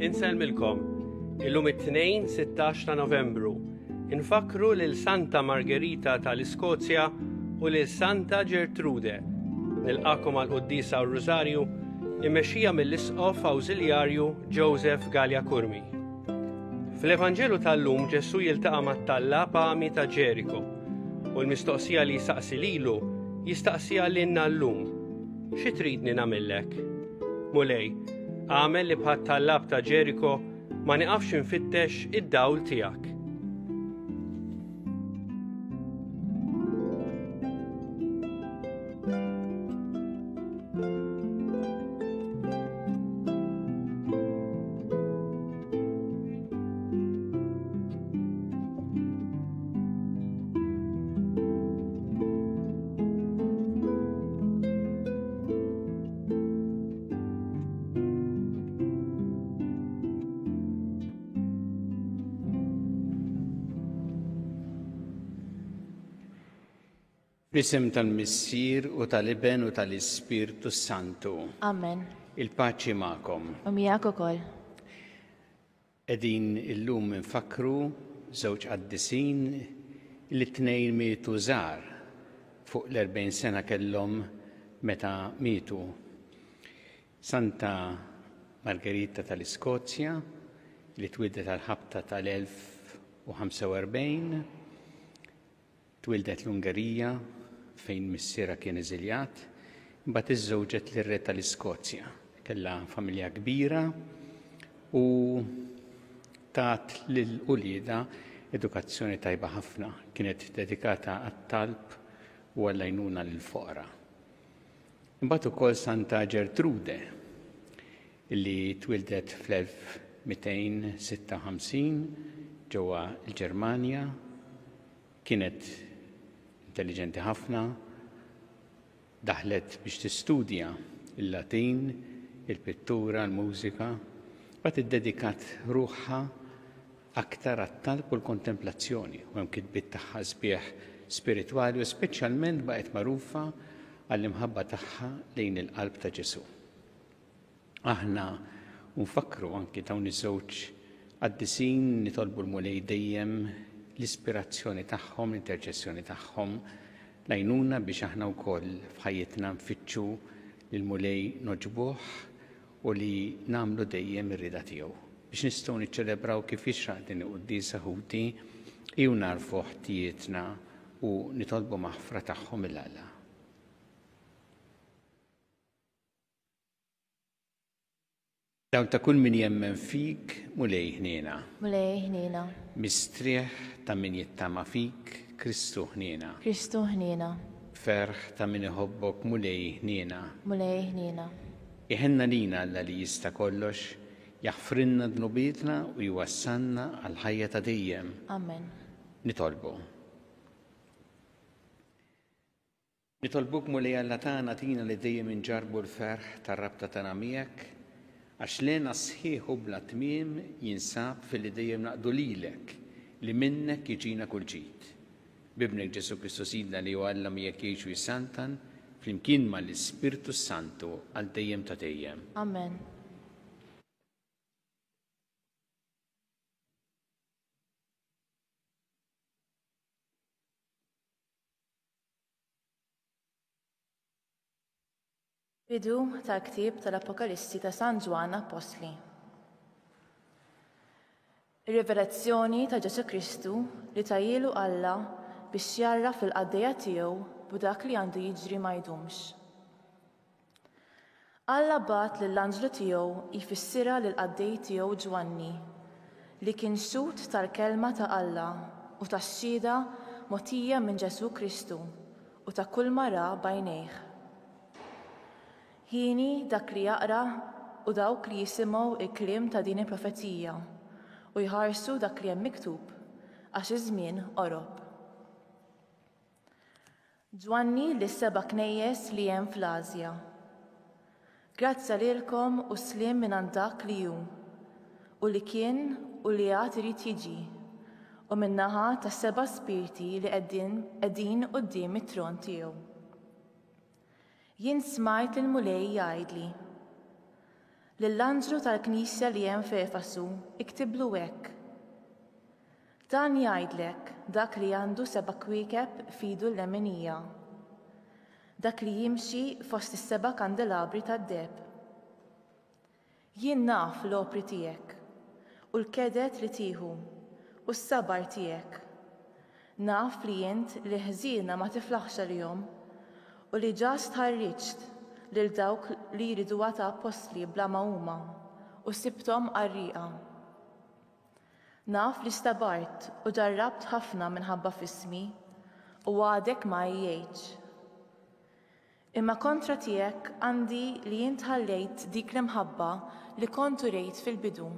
Inselmilkom, illum it-tnejn 16 ta' Novembru, infakru lil Santa Margherita tal-Iskozja u lil Santa Ġertrude, nilqakom għall-Quddisa u r-Rożarju, immexxija mill-Isqof Awżiljarju Joseph Gallia Kurmi. Fl-Evanġelu tal-lum Ġesu jiltaqa' mat-talla Pami ta' Ġeriko u l-mistoqsija li jistaqsi lilu jistaqsija lilna llum. Xi tridni nagħmellek? Mulej, għamel li bħat tallab ta' Ġeriko ma niqafx infittex id-dawl tiegħek. B'isem tal-Missier u tal-Iben u tal-Ispirtu Santu. Amen. Il-paċi magħkom. U miegħek ukoll. Qegħdin illum infakru żewġ qaddisin li t-tnejn mietu żgħar fuq l-40 sena kellhom meta mietu. Santa Margherita tal-Iskozja li twildet tal-ħabta tal-1045, twildet l-Ungerija fejn missiera kien eżiljat, imbagħad iżżewġet lir-re tal-Iskozja. Kellha familja kbira u tat lill-ulieda edukazzjoni tajba ħafna. Kienet dedikata għat-talb u għall-għajnuna lill-foqra. Imbagħad ukoll Santa Ġertrude li twildet fl-1256 ġewwa l-Ġermanja. Kienet intelligenti ħafna, daħlet biex tistudja il-Latin, il-pittura, l-mużika, bat iddedikat ruħha aktar għat-talb u l-kontemplazzjoni u hemm kitbiet tagħha sbieħ spiritwali u speċjalment baqgħet magħrufa għall-imħabba tagħha lejn il-qalb ta' Ġesu. Aħna nfakru anki dawn iż-żewġ qaddisin nitolbu l-mulej dejjem l-ispirazzjoni tagħhom, l-interċessjoni tagħhom, l-għajnuna biex aħna wkoll f'ħajjitna nfittxu lill-mulej noġbuh u li nagħmlu dejjem ir-rieda tiegħu. Biex nistgħu niċċelebraw kif jixraq din il-Quddisa Ħuti jew narfu ħtijietna u nitolbu maħfra tagħhom il-Alla. Dawn ta' kull min jemmen fik, mulej ħniena. Mulej ħniena. Mistrieħ ta' min jittama fik, Kristu ħniena. Kristu ħniena. Ferħ ta' min iħobbok, mulej ħniena. Mulej ħniena. Iħenna lina Alla li jista' kollox, jaħfrinna dnubietna u jwassanna għal ħajja ta' dejjem. Amen. Nitolbu. Nitolbuk mulej Alla tagħna tina li dejjem inġarbu l-ferħ tar-rabta tagħna miegħek, għax lena sħiħu bla tmiem jinsab fil-li dejjem naqdu lilek li minnek jiġina kull ġid. Bibnek Ġesu Kristu Sidna li hu Alla miegħek jgħixu jissantan flimkien mal-Ispirtu Santu għal dejjem ta' dejjem. Amen. Bidu tal-ktieb tal-Apokalissi ta' San Ġwan Apostli. Ir-rivelazzjoni ta' Ġesu Kristu li tajjielu Alla biex jarraf fil-qaddejja tiegħu b'dak li għandu jiġri ma jdumx. Alla bagħat lill-anġlu tiegħu jfissirha lil qaddej tiegħu Ġwanni li kien xut tal-kelma ta' Alla u tax-xhieda mogħtija minn Ġesu Kristu u ta' kull mara bajnejh. Ħini dak li jaqra u dawk li jisimgħu il-kliem ta' din il-profezija u jħarsu dak li hemm miktub għax iż-żmien qorob. Ġwanni lis-seba' knejjes li hemm fl-Asja. Grazza lilkom u sliem minn għand dak li hu u li kien u li għad irid jiġi u min-naħa tas-seba' spiriti li qegħdin quddiem it-tron tiegħu. Jien smajt il-mulej jgħidli: Lill-Anġlu tal-Knisja li hemm f'Efesu iktiblu hekk. Dan jgħidlek dak li għandu 7 kwiekeb f'idu l-lemenija, dak li jimxi fost is-7 kandelabri tad-deheb. Jien naf l-opri tiegħek u l-kedet li tieħu u s-sabar tiegħek. Naf li int li ħżiena ma tiflaħx għalihom u li ġa stħarriġt lil dawk li jridu għata apostli bla ma huma u sibthom għarrieqa. Naf li stabart u ġarrabt ħafna minħabba f'ismi u għadek ma jgħidx. Imma kontra tiegħek għandi li int ħallejt dik l-imħabba li kontu rejt fil-bidu.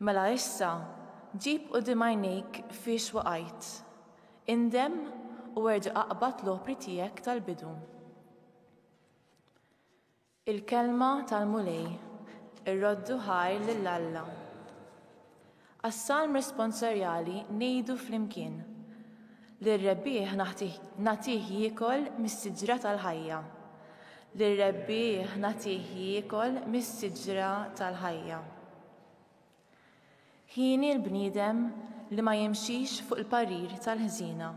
Mela issa ġib quddiem għajnejk fiex waqajt, indem u erġa' aqbad l-opri tiegħek tal-bidu. Il-kelma tal-mulej, ir-roddu ħajr lill-Alla. Għas-salm responsorjali ngħidu flimkien li r-rebbieħ nagħtih jiekol mis-siġra tal-ħajja. Lir-rebbieħ nagħtih jiekol mis-siġra tal-ħajja. Ħini l-bniedem li ma jimxix fuq il-parir tal-ħżiena,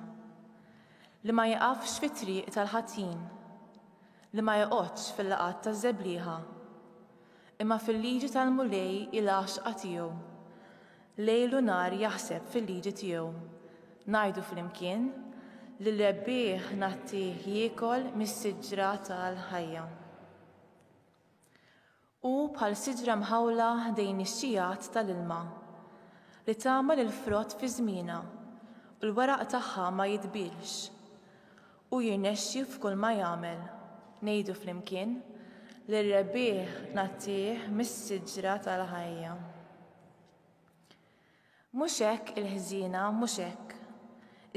li ma jaqafx fit-triq tal-ħatin, li ma joqgħodx fil-laqat taż-żeblieħa, imma fil-liġi tal-mulej il-għaxqa tiegħu. Lejl u nar jaħseb fil-liġi tiegħu. Ngħidu flimkien li l-rebbieħ nagħtih jiekol mis-siġra tal-ħajja. U bħal siġra mħawla ħdejn ix-xijat tal-ilma li tagħmel il-frott fi żmienha u l-waraq tagħha ma jitbilx u jirnexxi f'kull ma jagħmel. Ngħidu flimkien li r-rebbieħ nagħtih mis-siġra tal-ħajja. Mhux hekk il-ħżiena mhux hekk,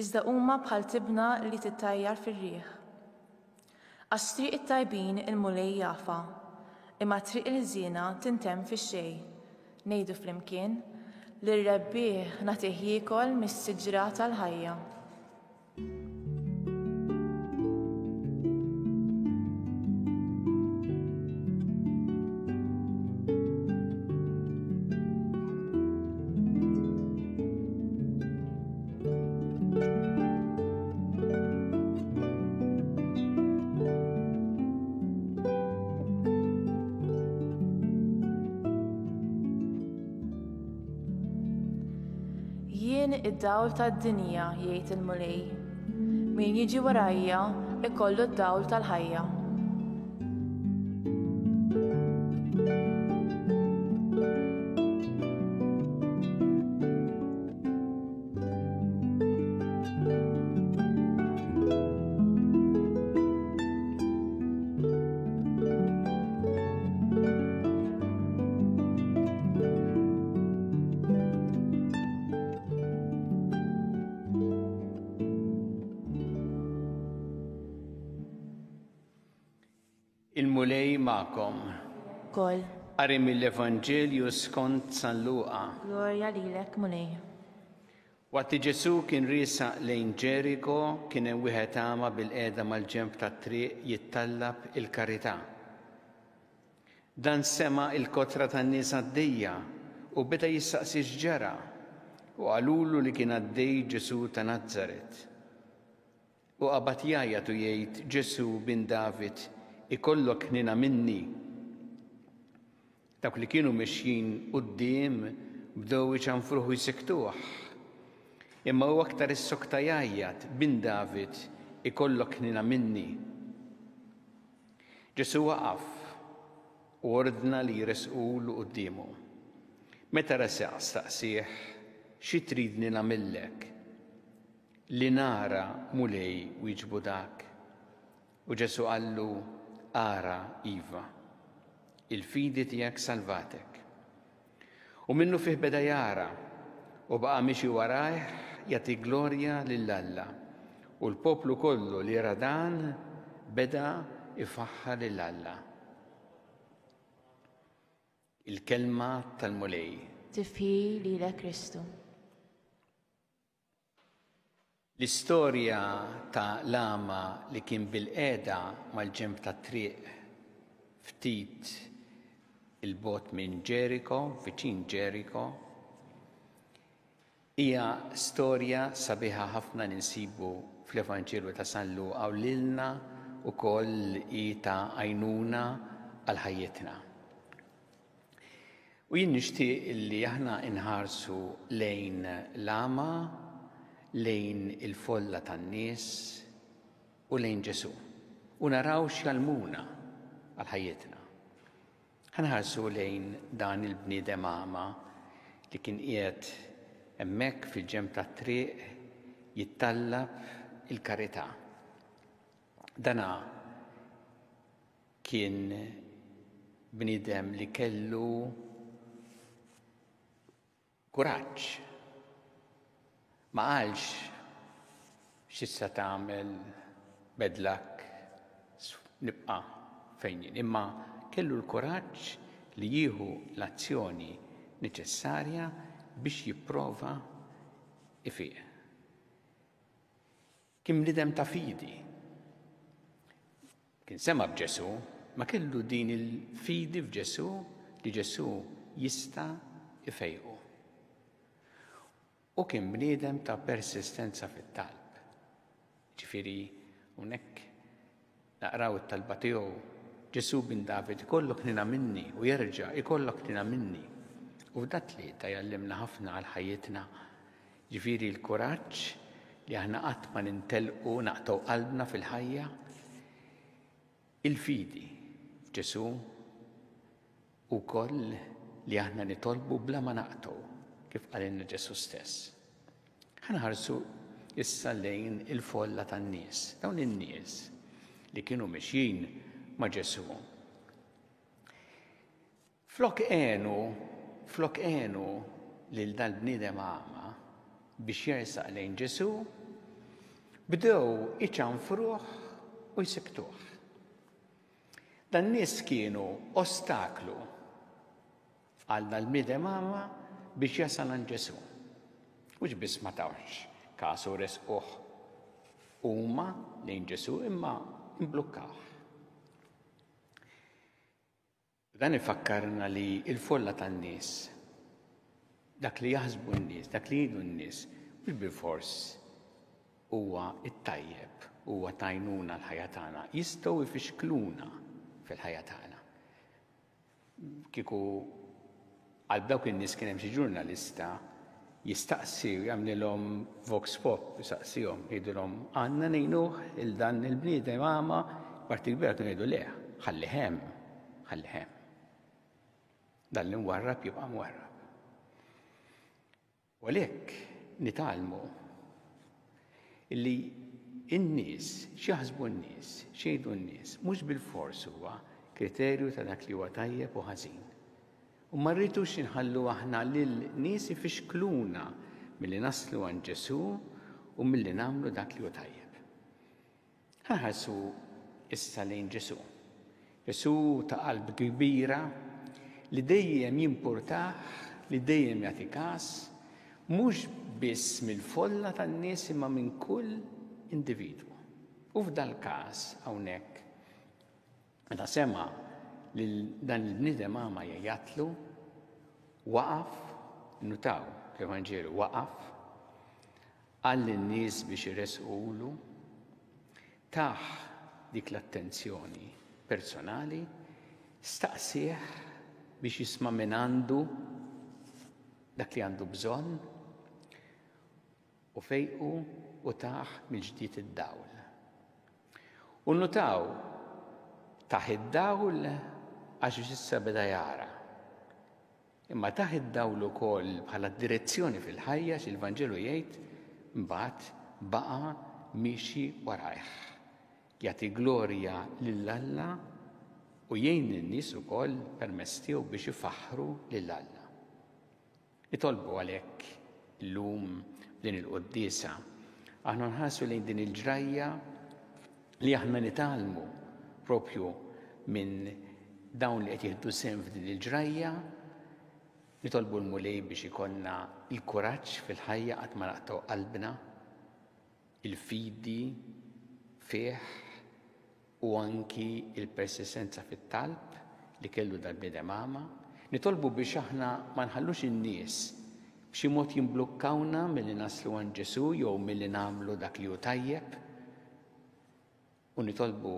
iżda huma bħal tibna li tittajjar fir-riħ. Għax triq it-tajbin il-mulej jafa, imma triq il-ħżiena tintemm fix-xejn. Ngħidu flimkien li r-rebbieħ nagħtih jiekol mis-siġra tal-ħajja. Jien id-dawl tad-dinja jgħid il-mulej, min jiġi warajja ikollu d-dawl tal-ħajja. Il-mulej ma'kom. Kol. Qari mill-Evanġelju skont San Luqa. Glorja lilek, mulej. Waqt Ġesu kien riesaq lejn Ġeriko kien hemm wieħed għama bil-qiegħda mal-ġenb tat-triq jittallab il-karità. Dan sema' il-kotra tan-nies għaddejja u beda jistaqsi x'ġara u qalulu li kien għaddej Ġesu ta' Nażaret. U qabad jgħajjat u jgħid Ġesu bin David ikollok ħnina minni. Dawk li kienu mexjin quddiem bdew iċanfruh jsiktuh. Imma huwa aktar is-sokta jgħajjat bin David ikollok ħnina minni. Ġesu waqaf u ordna li jresqulu quddiemu. Meta resaq staqsih xi tridni nagħmillek? Li nara mulej wieġbu dak. U Ġesu qallu ara iva, il-fidi tiegħek salvatek. U minnu fih beda jara u baqa' mixi warajh jagħti glorja lill-Alla u l-poplu kollu li ra dan beda ifaħħar lill-Alla. Il-kelma tal-mulej. Tifħi lilek Kristu. L-istorja ta' lama li kien bil-qiegħda mal-ġenb tat-triq ftit il-bot minn Ġeriko, viċin Ġeriko. Hija storja sabiħa ħafna ninsibu fl-Evanġelju ta' San Luqa u lilna ukoll ta' għajnuna għal ħajjitna. U jien nixtieq li aħna inħarsu lejn l-ama, lejn il-folla tan-nies u lejn Ġesu u naraw x'jalmuna għal ħajjitna. Ħanħarsu lejn dan il-bniedem ama li kien qiegħed hemmhekk fil-ġenb tat-triq jittallab il-karità. Dana kien bniedem li kellu kuraġġ. Ma qalx x'issa tagħmel bedlak nibqa' fejn jien, imma kellu l-kuraġġ li jieħu l-azzjoni neċessarja biex jipprova ifieq. Kien bniedem ta' fidi. Kien sema b'Ġesu, ma kellu din il-fidi f'Ġesu li Ġesu jista' ifejqu. U kien bniedem ta' persistenza fit-talb. Ġifieri hawnhekk naqraw it-talba tiegħu Ġesu bin David ikollok nina minni u jerġa' ikollok nina minni. U f'dat li ta' jallimna ħafna għal ħajjitna. Ġifieri l-kuraġġ li aħna qatt ma nintelqu naqtaw qalbna fil-ħajja, il-fidi f'Ġesu ukoll li aħna nitolbu bla ma naqtaw kif qalilna Ġesu stess. Ħanħarsu issa lejn il-folla tan-nies, dawn in-nies li kienu mexjin ma' Ġesu. Flok għenu lil dal-bniedem ama biex jersaq lejn Ġesu, bdew iċanfruh u jsibtuh. Dan nies kienu ostaklu għal dal-bniedem ama biex jasal għand Ġesu. Mhux biss ma tawx kasu resquh huma lejn Ġesu imma mblukkaw. Dan ifakkarna li l-folla tan-nies, dak li jaħsbu n-nies, dak li jgħidu n-nies, mhux bil-fors huwa t-tajjeb, huwa tajnuna l-ħajja tagħna, jistgħu jfixkluna fil-ħajja tagħna. Kieku għal dawk in-nies kien hemm xi ġurnalista jistaqsiju jagħmlilhom vox pop, jistaqsihom jgħidulhom għandna ngħinuh il dan il-bniedem ama parti kbira kienu jgħidu le, ħalli hemm. Dan li mwarrab jibqa' mwarrab. U għalhekk nitalmu illi n-nies, x'jaħsbu n-nies, x'jgħidu n-nies, mhux bil-fors huwa kriterju ta' dak li huwa tajjeb u ħażin. U ma rridux inħallu aħna lil nies ifixkluna milli naslu għand Ġesu u milli nagħmlu dak li huwa tajjeb. Ħarsu issa lejn Ġesu. Ġesu ta' qalb kbira li dejjem jimpurtah, li dejjem jagħti każ, mhux biss mill-folla tan-nies imma minn kull individwu. U f'dal każ hawnhekk meta sema li dan il-bniedem ama jgħatlu, waqaf, nutaw l-Evanġelu waqaf, għall in-nies biex iresqulu, taħ dik l-attenzjoni personali, staqsih biex jisma' minn għandu dak li għandu bżonn u fejqu u taħ mill-ġdid id-dawl. U nutaw taħ id-dawl għax issa beda jara. Imma taħ id-dawl ukoll bħala direzzjoni fil-ħajja x'il-Vanġelu jgħid mbagħad baqa' mixi warajh. Jagħti glorja lill-Alla u jgħin in-nies ukoll permezz tiegħu biex ifaħħru lill-Alla. Nitolbu għalhekk illum din il-quddiesa aħna nħarsu lejn din il-ġrajja li aħna nitalmu propju minn dawn li qed jieħdu sehem f'din il-ġrajja, nitolbu l-mulej biex ikollna l-kuraġġ fil-ħajja qatt ma naqtaw qalbna, il-fidi fih u anki il-persistenza fit-talb li kellu dal-bnedem għama, nitolbu biex aħna ma nħallux in-nies b'xi mod jimblukkawna milli naslu għand Ġesu jew milli nagħmlu dak li hu tajjeb. U nitolbu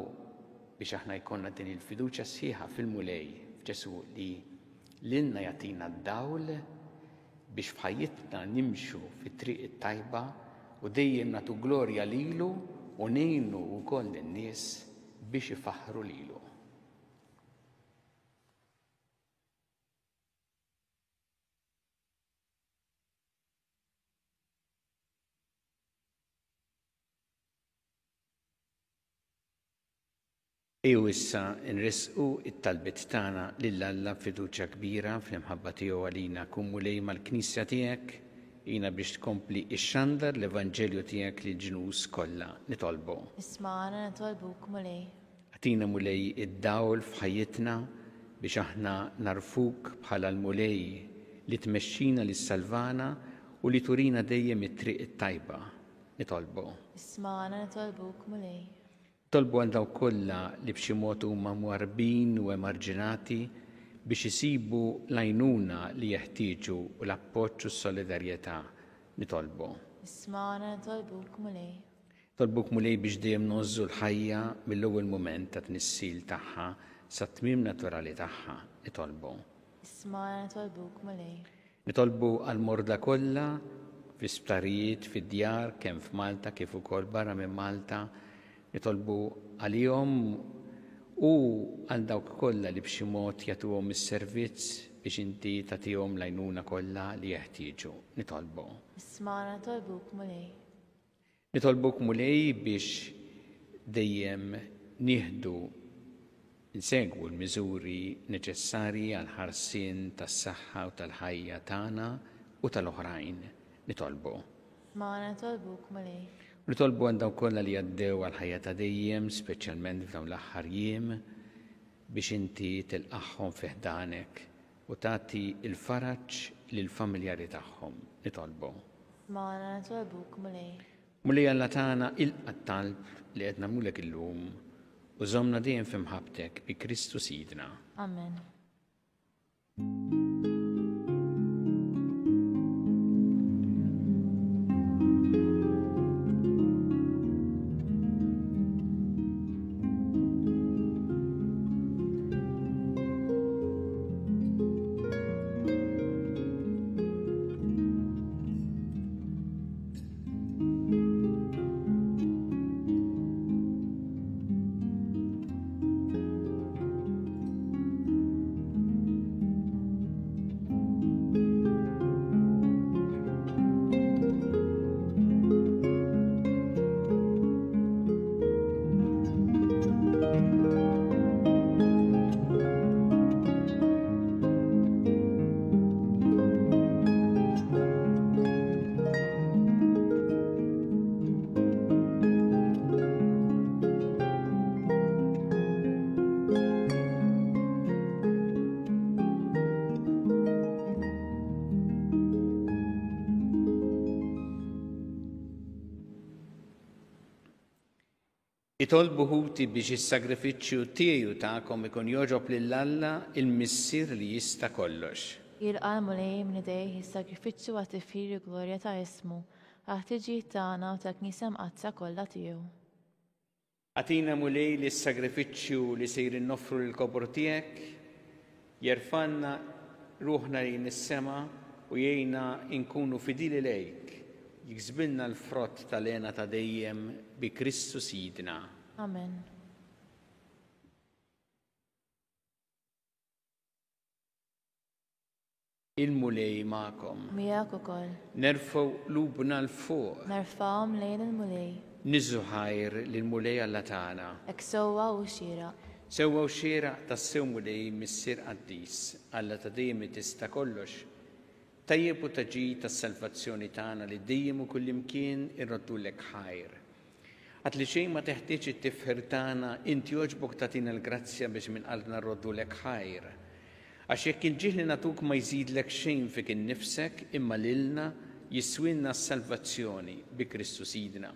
biex aħna jkollna din il-fiduċja sħiħa fil-mulej f'Ġesu li lilna jagħtina d-dawl biex f'ħajjitna nimxu fit-triq it-tajba u dejjem nagħtu glorja lilu u ngħinu wkoll lin-nies biex ifaħħru lilu. Ejju issa nresqu it-talbiet tagħna lil Alla b'fiduċja kbira fl-imħabba tiegħu għalina kun mulej mal-Knisja tiegħek jiena biex tkompli xxandar l-Evanġelju tiegħek lill-ġnus kollha. Nitolbu. Isma'na nitolbuk mulej. Għatina mulej id-dawl f'ħajjitna biex aħna narfuk bħala l-mulej li tmexxina lis-salvana u li turina dejjem it-triq it-tajba. Nitolbu. Isma'na nitolbuk mulej. Tolbu għal dawk kollha li b'xi mod huma mwarbin u emarġinati biex isibu l-għajnuna li jeħtieġu u l-appoġġ u s-solidarjetà. Nitolbu. Isma'na nitolbuk mulej. Tolbuk mulej biex dejjem nożżu l-ħajja mill-ewwel mument ta' tnissil tagħha sa tmiem naturali tagħha. Nitolbu. Isma'na nitolbuk mulej. Nitolbu għal morda kollha fi sptarijiet fid-djar kemm f'Malta kif ukoll barra minn Malta. Nitolbu għalihom u għal dawk kollha li b'xi mod jagħtuhom is-servizz biex inti tagħtihom l-għajnuna kollha li jeħtieġu. Nitolbu. Isma'na nitolbuk mulej. Nitolbuk mulej biex dejjem nieħdu nsegwu l-miżuri neċessarji għal ħarsien tas-saħħa u tal-ħajja tagħna u tal-oħrajn. Nitolbu. Isma'na nitolbuk mulej. Nitolbu għal dawk kollha li għaddew għal ħajja ta' dejjem, speċjalment f'dawn l-aħħar jiem, biex inti tilqaħħom fi ħdanek u tagħti l-faraġġ lill-familjari tagħhom. Nitolbu. Isma'na nitolbuk mulej. Mulej Alla tagħna ilqa' t-talb li qed nagħmlulek illum u żommna dejjem f'imħabbtek bi Kristu Sidna. Amen. Itolbu ħuti biex is-sagrifiċċju tiegħu tagħkom ikun jogħġob lil Alla il-Missier li jista' kollox. Jilqa' mulej minn idejh is-sagrifiċċju għat-tifħir glorja ta' ismu għat-tiġijiet tagħna u tal-Knisja mqazza kollha tiegħu. Għatina mulej li s-sagrifiċċju li sejrin noffru lill-kobor tiegħek jerfanna ruħna lejn is-sema u jgħinna nkunu fidili lejk. Jiksbilna l-frott tal-għena ta' dejjem bi Kristu Sidna. Amen. Il-mulej ma'kom. Miegħek ukoll. Nerfgħu qlubna l-fuq. Nerfgħuhom lejn il-mulej. Niżżu ħajr lill-mulej Alla tagħna. Hekk sewwa u xieraq. Sewwa u xieraq tas-sew mulej Missier Qaddis Alla ta' dejjem tista' kollox. Tajjeb u taġi tas-salvazzjoni tagħna li dejjem u kullimkien irroddulek ħajr. Għad li xejn ma teħtieġ it-tifħir tagħna inti jogħġbok tagħtina l-grazzja biex minn qalbna nroddulek ħajr. Għax jekk il-ġieħ li nagħtuk ma jżidlek xejn fik innifsek imma lilna jiswinna s-salvazzjoni bi Kristu Sidna.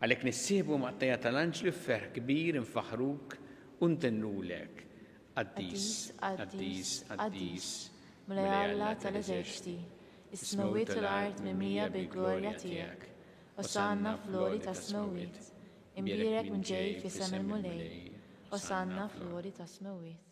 Għalhekk nissiebu maqtajja tal-anġli f'ferħ kbir infaħruk u ntennulek. Addis, Addis, Addis, Mulej Alla tal-eżerċiti, is-smewwiet u l-art mimlija bil-glorja tiegħek. Osanna fl-għoli ta' smewwiet, imbierek minn ġej fisem il-mulej. Osanna fl-għoli ta' smewwiet.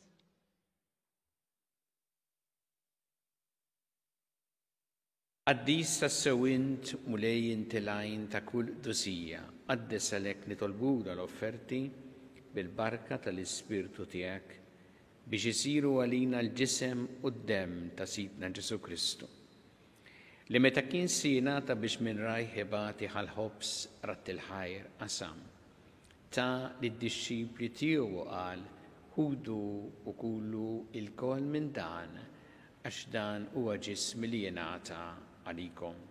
Addis ta' sewint mulej intilajn ta' kull dusija, għaddes għalek nitolbura l-offerti bil-barka tal-Ispirtu tiegħek biex isiru għalina l-ġisem u d-dem ta' Sidna Ġesu Kristu. Li meta kien sinata biex minn rajħibati ħal-ħobs rat il-ħajr qasam. Ta' li d-disċipli tiegħu qal ħudu u kullu il-kol minn dan għax dan huwa ġism li jingħata għalikom.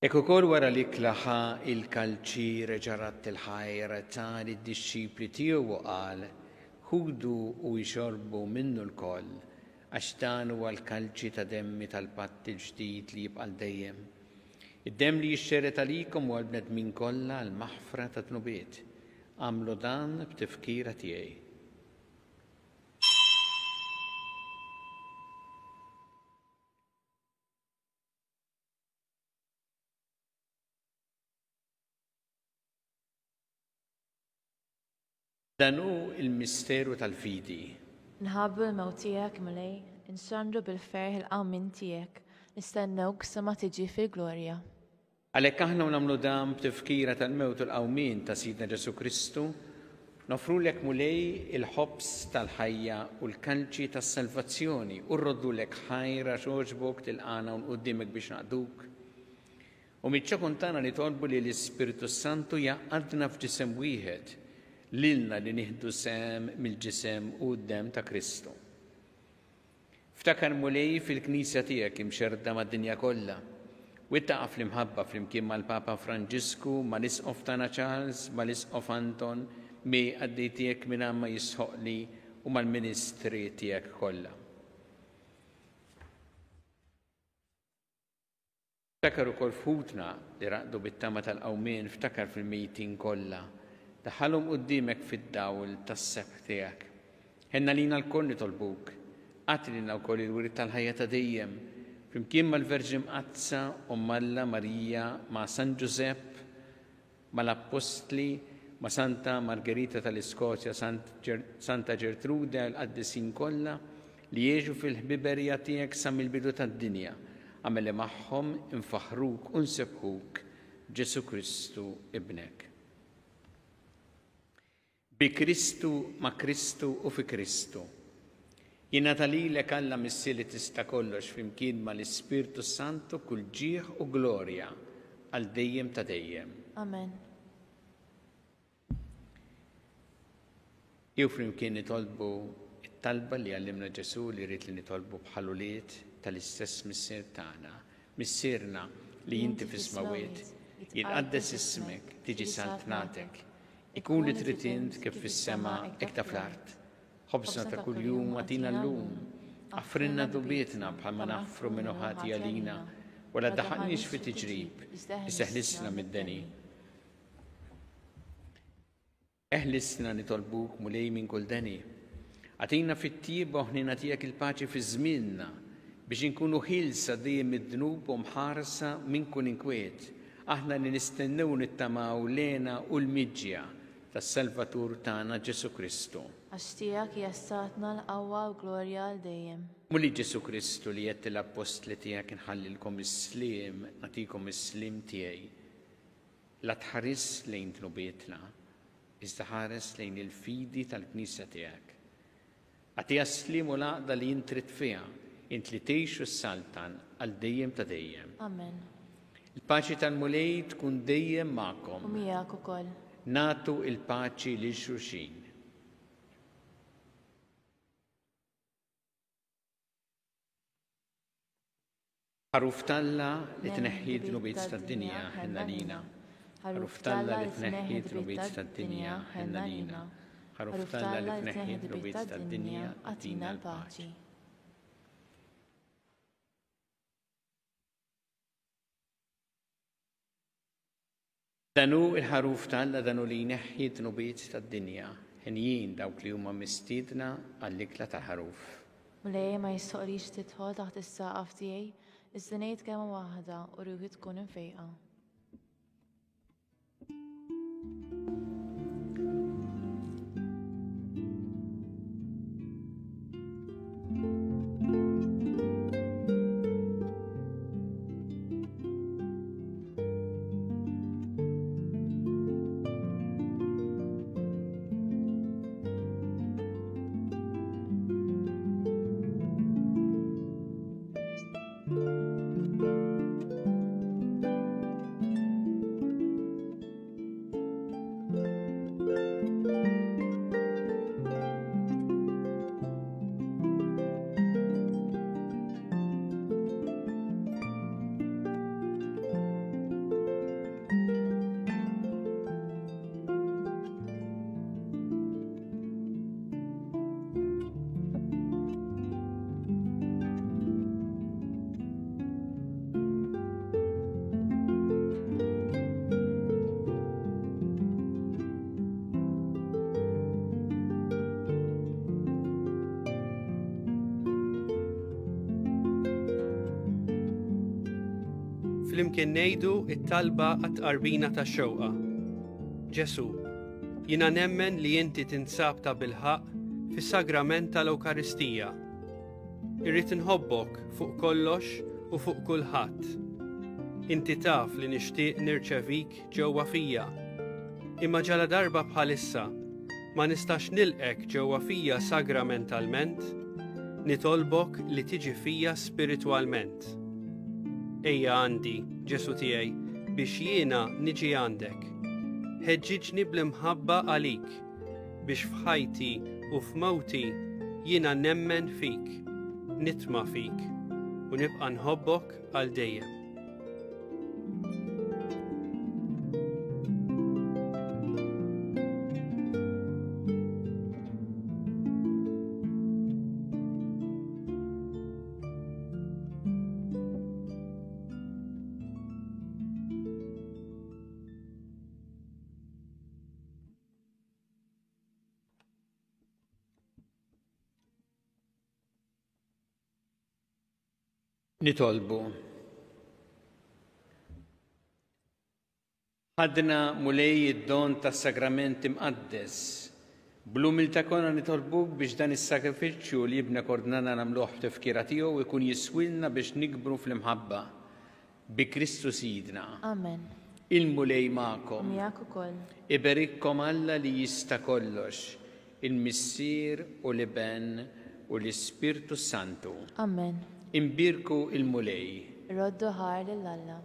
Ekku kol wara li klaħa il-kalċi reġarat il-ħajr ta' li d-disċipli tiegħu qal ħudu u jxorbu minnu l-koll għax dan huwa l-kalċi ta' demmi tal-patt il-ġdid li jibqa' dejjem. Id-demm li jixxeret għalikom huwa l-bnedmin kollha l-maħfra ta' tnubiet. Għamlu dan b'tifkira tiegħi. Dan hu il-misteru tal-fidi. Nħabbu l-mewt tiegħek mulej, insandru bil-ferħ il-qawmin tiegħek, nistennewk sa ma tiġi fil-glorja. Għalhekk aħna nagħmlu dan b'tifkira tal-mewt u l-qawmin ta' Sidna Ġesu Kristu, nofrulek mulej il-ħobs tal-ħajja u l-kalċi tas-salvazzjoni u rroddulek ħajra xogħġbok tilqana u nquddimek biex naqduk. U miċ-ċokun tagħna nitolbu li l-Ispiritu Santu jaqgħadna f'ġisem wieħed lilna li nieħdu sem mill-ġisem u d-dem ta' Kristu. Ftakar mulej fil-Knisja tiegħek imxerda mad-dinja kollha. U ittaqaf fl-imħabba flimkien mal-Papa Franġisku, mal-Isqof tagħna Charles, mal-Isqof Anton, mi għaddej tiegħek minn ma jisħoqli u mal-ministri tiegħek kollha. Ftakar ukoll futna li raqdu bit-tama tal-qawmien, ftakar fil-mejtin kollha. Daħalhom qudiemek fid-dawl tas-sebħ tiegħek. Ħenna lina l-koll nitolbuk, għatlina wkoll il-wirid tal-ħajja ta' dejjem, flimkien mal-Verġi Mqazza u Alla Marija ma' San Giuseppe, mal-Apostli, ma' Santa Margherita tal-Iskozja, Santa Ġertrude l-qaddisin kollha li jgħixu fil-ħbiberija tiegħek sa mill-bidu tad-dinja, għamel magħhom infaħruk u nsebħuk Ġesu Kristu ibnek. Bi Kristu, ma' Kristu u fi Kristu. Jingħata lilek Alla missi li tista' kollox flimkien mal-Ispirtu Santu kull ġieħ u glorja għal dejjem ta' dejjem. Amen. Jew flimkien nitolbu it-talba li għallimna Ġesu li rrid li nitolbu bħaluliet tal-istess missier tagħna, missierna li inti fis-smawiet, jinqaddes ismek, tiġi saltnatek. Ikun li trid int kif fis-sema hekk ta' fl-art. Ħobsna ta' kuljum għatina llum, affrinna dubietna bħalma naffru minn ħati għalina, wala daħalniex fi tiġrib, iseħlisna mid-deni. Eħlisna nitolbuk mulej minn kull deni. Għatina fit-tieba ħnina tiegħek il-paċi fi żmienna biex inkunu ħilsa dejjem id-dnub u mħarsa minn kull inkwiet. Aħna li nistennew nittamaw lena u l-miġġja tas-Salvatur tagħna Ġesu Kristu. Għax tiegħek jassatna l-qawwa u glorja għal dejjem. Muli Ġesu Kristu li jett l-apostli tiegħek inħallilkom is-slim, nagħtikom is-slim tiegħi. La tħares lejn tnubietna, iżda ħares lejn il-fidi tal-Knisja tiegħek. Għatija s-slim u l-għaqda li jintrid fiha, int li tgħixu s-saltan għal dejjem ta' dejjem. Amen. Il-paċi tal-mulej tkun dejjem magħkom. U miegħek ukoll. Natu il-paċi lil xulxin. Ħaruf Talla li tneħħi d-nubiet tad-dinja ħenna lina. Ħaruf Talla li tneħħi d-nubiet tad-dinja ħenna lina. ħaruf talla li tneħħi d-nubiet tad-dinja għatina l-paċi. Danu il-ħaruf talla danu li jneħħi d-nubiet tad-dinja, ħinjin dawk li huma mistiedna għall-ikla ta' ħaruf. U lejja ma jistoqlix tidħol taħt is-saqaf tiegħi, iżda ngħid kelma waħda u ruħi tkun infejqa. Flimkien ngħidu it-talba għat-qarbina tax-xewqa. Ġesu, jiena nemmen li inti tinsab ta' bilħaq fis-sagrament tal-Ewkaristija. Irrid inħobbok fuq kollox u fuq kulħadd. Inti taf li nixtieq nirċevik ġewwa fija. Imma ġala darba bħalissa ma nistax nilqek ġewwa fija sagramentalment, nitolbok li tiġi fija spiritwalment. Ejja għandi, Ġesu tiegħi, biex jiena niġi għandek. Ħeġġiġni bl-imħabba għalik, biex f'ħajti u f'mowti jiena nemmen fik, nitma' fik, u nibqa' nħobbok għal dejjem. Nitolbu. Ħadna mulej id-don tas-sagrament imqaddes. Bl-umiltà konna nitolbuk biex dan is-sagrifiċċju li jibna kordnana nagħmluh tifkira tiegħu jkun jiswilna biex nikbru fl-imħabba bi Kristu Sidna. Amen. Il-mulej magħkom. Miegħek ukoll. Iberikkom Alla li jista' kollox, il-Missier u l-Iben u l-Ispirtu Santu. Amen. Imbirku il-mulej. Roddu ħar lill-Alla.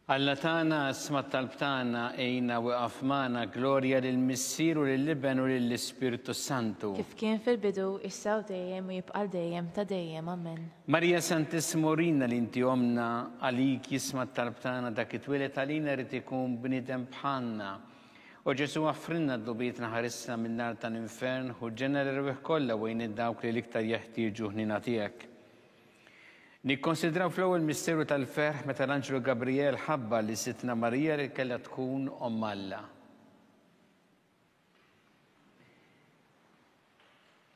Alla tana smat talbtana ejna waqaf mana glorja lill-Missieru lill-Liben u lill-Ispiritu Santu. Kif kien fil-bidu, issa u dejjem u jibqal dejjem ta' dejjem, amen. Marija Santissimorina li inti omna għalik jismat talbtana dak it-twilet għalina rrid ikun bniedem bħalna. U Ġesu għaffrinna d-dubietna ħarissa min-nar tal-infern u ġenera r-rwieħ kollha wejn id-dawk li l-iktar jeħtieġu ħnina tiegħek. Nikkonsidraw fl-ewwel misteru tal-ferħ meta l-Anġlu Gabriel ħabba li sitna Marija li kellha tkun Omm Alla.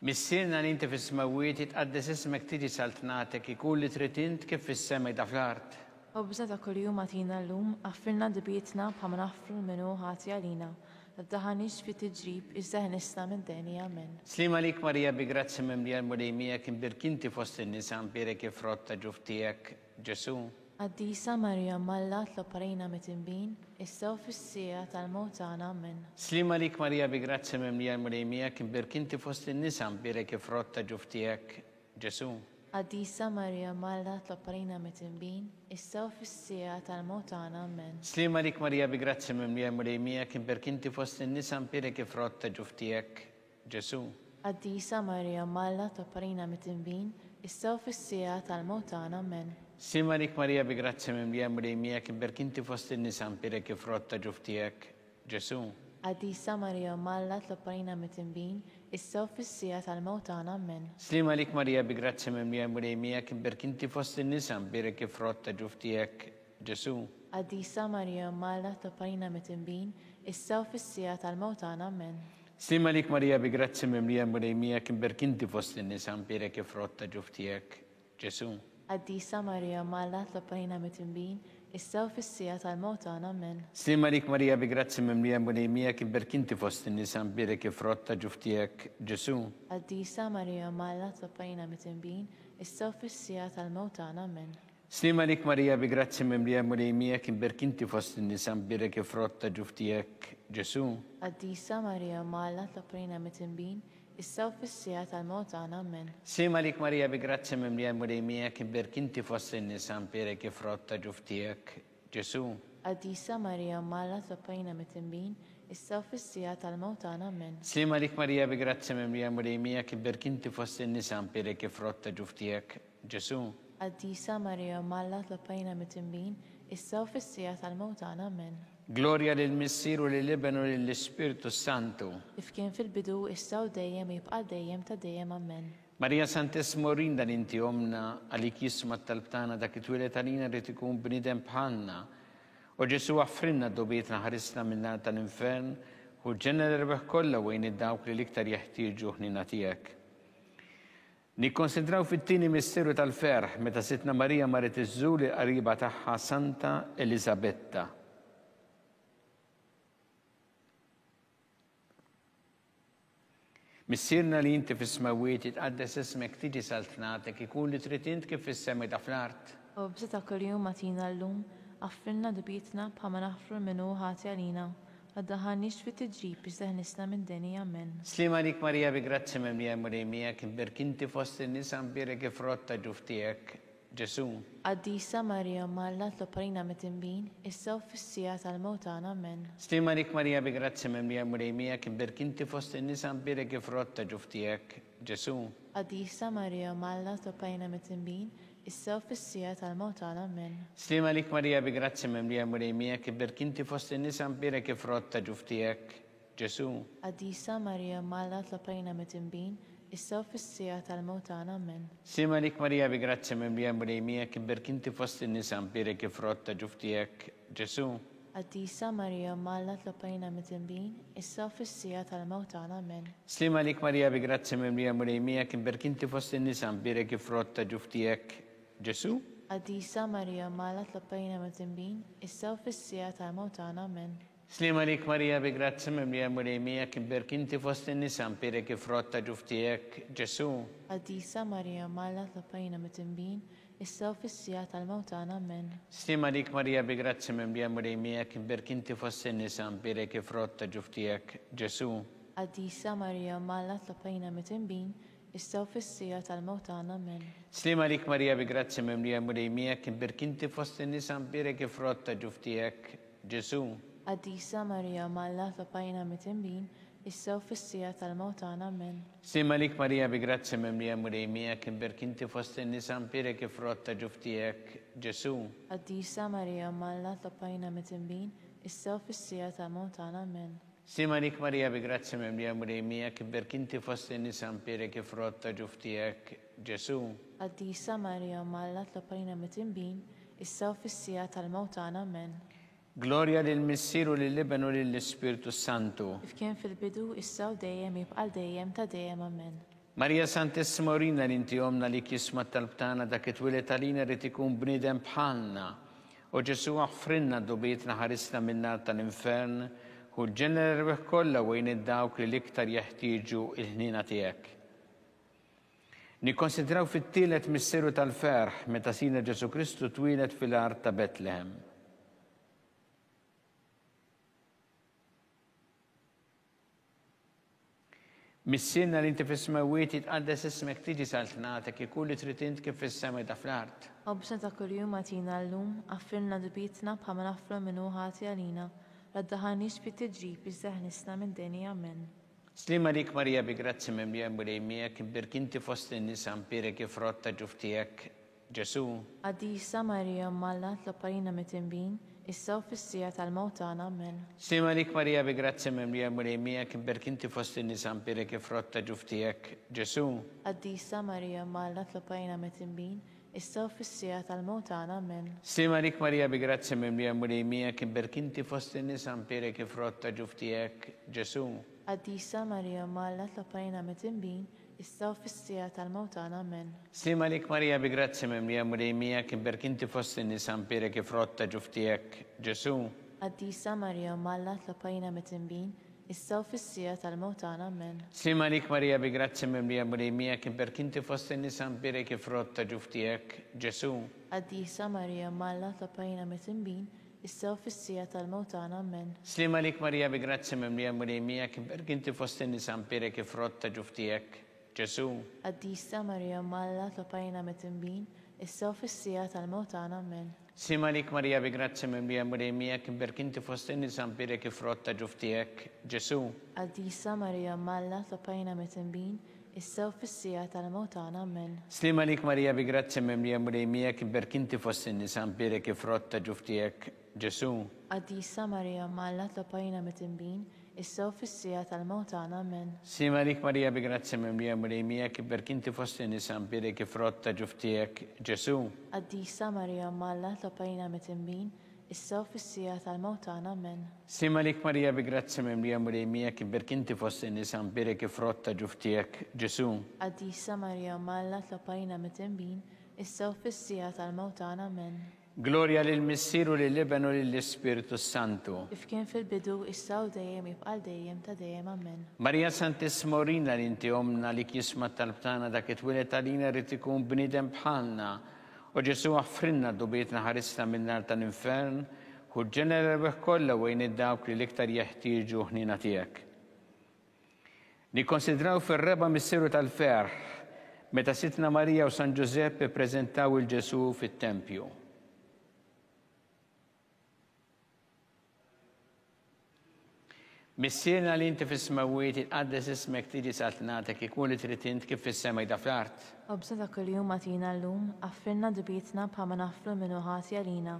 Missierna li inti fis-smawiet jitqaddes ismek tiġi saltnatek ikun li trid int kif fis-sema jda fl-art. U bżeta kuljum għatina l-lum, għaffirna dibietna bħama naffru minnu ħati għalina. Għaddaħanix fi tiġrib, iżda ħnista minn deni, amen. Slima lik Marija bi grazzi mimlija l-mulejmija kim birkinti fost in-nisa mpire kif rotta ġuftijek Ġesu. Għaddisa Marija Malla tloparina mitimbin, issa u fissija tal-motana, amen. Slima lik Marija bi grazzi mimlija l-mulejmija kim birkinti fost in-nisa mpire kif rotta ġuftijek Ġesu. Għaddisa Marija Malla tloparina mitimbin, issa u fissija tal-motana, amen. Slima lik Marija bi grazzi mimlija l-mulejmija kim birkinti fost in-nisa mpire kif rotta ġuftijek Ġesu. Għaddisa Marija Malla tloparina mitimbin, issa u fissija tal-motana, amen. Slima lik Marija bi grazzi mimlija l-mulejmija kim birkinti fost in-nisa mpire kif rotta ġuftijek Ġesu. Għaddisa Marija Malla tloparina mitimbin, issa u fissija tal-motana, amen. Slima lik Marija bi grazzi mimlija l-mulejmija kim birkinti fost in-nisa mpire kif rotta ġuftijek Ġesu. Għaddisa Marija Malla tloparina mitimbin, issa u fissija tal-motana, amen. Slima lik Marija bi grazzi mimlija l-mulejmija kim birkinti fost in-nisa mpire kif rotta ġuftijek Ġesu. Għaddisa Marija Malla tloparina mitimbin, issa u fissija tal-motana, amen. Slima lik Marija bi grazzi mimlija l-mulejmija kim birkinti fost in-nisa mpire kif rotta ġuftijek Ġesu. Għaddisa Marija Malla tloparina mitimbin, issa u fissija tal-motana, amen. Slima lik Marija bi grazzi mimlija l-mulejmija kim birkinti fost in-nisa mpire kif rotta ġuftijek Ġesu. Għaddisa Marija Malla tloparina mitimbin, issa u fissija tal-motana, amen. Slima lik Marija bi grazzi mimlija l-mulejmija kim birkinti fost in-nisa mpire kif rotta ġuftijek Ġesu. Għaddisa Marija Malla tloparina mitimbin, issa u fissija tal-motana, amen. Slima lik Marija bi grazzi mimlija l-mulejmija kim birkinti fost in-nisa mpire kif rotta ġuftijek Ġesu. Għaddisa Marija Malla tloparina mitimbin, issa u fissija tal-motana, amen. Gloria lill-Missieru lill-Liben u lill-Ispiritu Santu. Kif kien fil-bidu, issa u dejjem u jibqal dejjem ta' dejjem, amen. Marija Santissimorina li inti omna għalik jismat talbtana dak it-twilet għalina rrid ikun bniedem bħalna. U Ġesu għaffrinna d-dubietna ħarisna min-nar tal-infern u ġenera r-rwieħ kollha wejn id-dawk li l-iktar jeħtieġu ħnina tiegħek. Nikkonsidraw fit-tieni misteru tal-ferħ meta sitna Marija maret iżżur qariba tagħha Santa Elisabetta. Missierna li inti fis-smawiet jitqaddes ismek tiġi saltnatek ikun li trid int kif fis-sema jda fl-art. U bżeta kuljum għatina l-lum, għaffirna dubietna bħama naħfru minnu ħati għalina. Għaddaħanix fi tiġrib iżda ħnista minn deni, amen. Slima lik Marija bi grazzi mimlija l-mulejmija kim birkinti fost in-nisa mpire kif rotta ġuftijek Ġesu. Għaddisa Marija Malla tloparina mitimbin, issa u fissija tal-motana, amen. Slima lik Marija bi grazzi mimlija l-mulejmija kim birkinti fost in-nisa mpire kif rotta ġuftijek Ġesu. Għaddisa Marija Malla tloparina mitimbin, issa u fissija tal-motana, amen. Slima lik Marija bi grazzi mimlija l-mulejmija kim birkinti fost in-nisa mpire kif rotta ġuftijek Ġesu. Għaddisa Marija Malla tloparina mitimbin, issa u fissija tal-motana, amen. Slima lik Marija bi grazzi mimlija l-mulejmija kim birkinti fost in-nisa mpire kif rotta ġuftijek Ġesu. Għaddisa Marija Malla tloparina mitimbin, issa u fissija tal-motana, amen. Slima lik Marija bi grazzi mimlija l-mulejmija kim birkinti fost in-nisa mpire kif rotta ġuftijek Ġesu. Għaddisa Marija Malla tloparina mitimbin, issa u fissija tal-motana, amen. Slima lik Marija bi grazzi mimlija l-mulejmija kim birkinti fost in-nisa mpire kif rotta ġuftijek Ġesu. Għaddisa Marija Malla tloparina mitimbin, issa u fissija tal-motana, amen. Slima lik Marija bi grazzi mimlija l-mulejmija kim birkinti fost in-nisa mpire kif rotta ġuftijek Ġesu. Għaddisa Marija Malla tloparina mitimbin, issa u fis-sija tal-mewt tagħna. Amen. Slima lik Marija bi grazzi mimlija murejmijak imberkinti fost in-nisa mbirek ifrott ta' ġuftijek Ġesu. Qaddisa Marija Malla tlopajna mit-tinbin, issa u fis-sija tal-mewt tagħna. Amen. Slima lik Marija bi grazzi mimlija murejmijak imberkinti fost in-nisa mbirek ifrott ta' ġuftijek Ġesu. Qaddisa Marija Malla tlopajna mit-tinbin, issa u fis-sija tal-mewt tagħna. Amen. Slima lik Marija bi grazzi mimlija murejmijak imberkinti fost in-nisa mbirek ifrott ta' ġuftijek Ġesu. Qaddisa Marija Malla tlopajna mit-tinbin, issa u fis-sija tal-mewt tagħna. Amen. Gloria lil Missieru lill-Ibn u lill-Ispiritu Santu. Kif kien fil-bidu, issa u dejjem jibqal dejjem ta' dejjem. Amen. Marija Santissima Urina li inti omna li kisma tal-btana dak it-twilet għalina rrid ikun bniedem bħalna. U Ġesu għaffrinna d-dubietna ħarisna min-nar tal-infern u ġenera rebħ kollha wejn id-dawk li l-iktar jeħtieġu il-ħnina tiegħek. Nikkonsidraw fit-tielet missieru tal-ferħ meta sina Ġesu Kristu twilet fil-art ta' Betlehem. Missierna li inti fis-smawiet jitqaddes ismek tiġi saltnatek ikun li trid int kif fis-sema ta' fl-art. Obsa ta' kuljum għatina llum, affirna dubietna bħalma naffru minnu ħati għalina, raddaħanix fit tiġrib iż-żeħnisna minn deni. Amen. Slima lik Marija bi grazzi mimlija murejmijak imbirkinti fost in-nisa mpirek ifrott ta' ġuftijek Ġesu. Qaddisa Marija Malla tlopajna mit-tinbin, issa u fis-sija tal-mewt tagħna. Amen. Slima lik Marija bi grazzi mimlija murejmijak imbirkinti fost in-nisa mpirek ifrott ta' ġuftijek Ġesu. Qaddisa Marija Malla tlopajna mit-tinbin, issa u fis-sija tal-mewt tagħna. Amen. Slima lik Marija bi grazzi mimlija murejmijak imbirkinti fost in-nisa mpirek ifrott ta' ġuftijek Ġesu. Qaddisa Marija Malla tlopajna mit-tinbin, issa u fis-sija tal-mewt tagħna. Amen. Slima lik Marija bi grazzi mimlija murejmijak imbirkinti fost in-nisa mpirek ifrott ta' ġuftijek Ġesu. Qaddisa Marija Malla tlopajna mit-tinbin, issa u fis-sija tal-mewt tagħna. Amen. Slima lik Marija bi grazzi mimlija murejmijak imbirkinti fost in-nisa mpirek ifrott ta' ġuftijek Ġesu. Qaddisa Marija Malla tlopajna mit-tinbin, issa u fis-sija tal-mewt tagħna. Amen. Slima lik Marija bi grazzi mimlija murejmijak imbirkinti fost in-nisa mpirek ifrott ta' ġuftijek Ġesu. Qaddisa Marija Malla tlopajna mit-tinbin, issa u fis-sija tal-mewt tagħna. Amen. Slima lik Marija bi grazzi mimlija murejmijak imbirkinti fost in-nisa mpirek ifrott ta' ġuftijek Ġesu. Qaddisa Marija Malla tlopajna mit-tinbin, issa u fis-sija tal-mewt tagħna. Amen. Slima lik Marija bi grazzi mimlija murejmijak imbirkinti fost in-nisa mpirek ifrott ta' ġuftijek Ġesu. Qaddisa Marija Malla tlopajna mit-tinbin, issa u fis-sija tal-mewt tagħna. Amen. Slima lik Marija bi grazzi mimlija murejmijak imbirkinti fost in-nisa mpirek ifrott ta' ġuftijek Ġesu. Qaddisa Marija Malla tlopajna mit-tinbin, issa u fis-sija tal-mewt tagħna. Amen. Slima lik Marija bi grazzi mimlija murejmijak imbirkinti fost in-nisa mpirek ifrott ta' ġuftijek Ġesu. Qaddisa Marija Malla tlopajna mit-tinbin, issa u fis-sija tal-mewt tagħna. Amen. Gloria lil Missieru lill-Ibn u lill-Ispiritu Santu. Kif kien fil-bidu, issa u dejjem jibqal dejjem ta' dejjem. Amen. Marija Santissima Urina li inti omna li kisma tal-btana dak it-twilet għalina rrid ikun bniedem bħalna. U Ġesu għaffrinna d-dubietna ħarisna min-nar tal-infern u ġenera rebħ kollha wejn id-dawk li l-iktar jeħtieġu ħnina tiegħek. Nikkonsidraw fir-reba' missieru tal-ferħ meta Sitna Marija u San Giuseppe ppreżentaw il-Ġesu fit-Tempju. Missierna li inti fis-smawiet jitqaddes ismek tiġi saltnatek ikun li trid int kif fis-sema ta' fl-art. Obsa ta' kuljum għatina llum, affirna dubietna bħalma naffru minnu ħati għalina,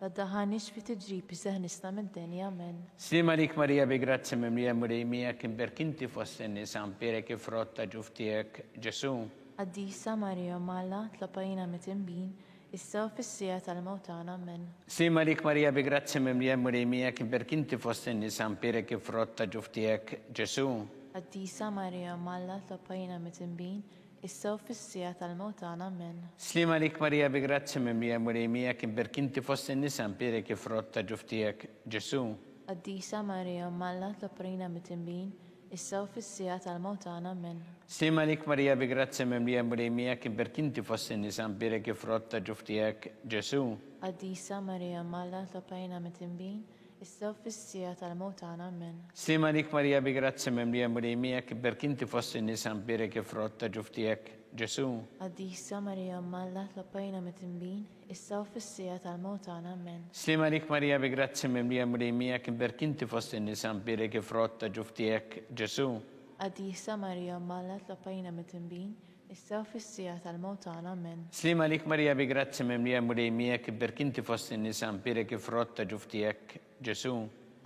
raddaħanix fit tiġrib iż-żeħnisna minn deni. Amen. Slima lik Marija bi grazzi mimlija murejmijak imbirkinti fost in-nisa mpirek ifrott ta' ġuftijek Ġesu. Qaddisa Marija Malla tlopajna mit-tinbin, issa u fis-sija tal-mewt tagħna. Amen. Slima lik Marija bi grazzi mimlija murejmijak imbirkinti fost in-nisa mpirek ifrott ta' ġuftijek Ġesu. Qaddisa Marija Malla tlopajna mit-tinbin, issa u fis-sija tal-mewt tagħna. Amen. Slima lik Marija bi grazzi mimlija murejmijak imbirkinti fost in-nisa mpirek ifrott ta' ġuftijek Ġesu. Qaddisa Marija Malla tlopajna mit-tinbin, issa u fis-sija tal-mewt tagħna. Amen. Slima lik Marija bi grazzi mimlija murejmijak imbirkinti fost in-nisa mpirek ifrott ta' ġuftijek Ġesu. Qaddisa Marija Malla tlopajna mit-tinbin, issa u fis-sija tal-mewt tagħna. Amen. Slima lik Marija bi grazzi mimlija murejmija kibberk inti fost in-nisa mbirek ifrott ta' ġuftijek Ġesu. Għaddisa Marija Malla tlappajna mit-tinbin, issa u fis-sija tal-mewt tagħna. Amen. Slima lik Marija bi grazzi mimlija murejmija kibberk inti fost in-nisa mbirek ifrott ta' ġuftijek Ġesu. Għaddisa Marija Malla tlappajna mit-tinbin, issa u fis-sija tal-mewt tagħna. Amen. Slima lik Marija bi grazzi mimlija murejmija kibberk inti fost in-nisa mbirek ifrott ta' ġuftijek Ġesu.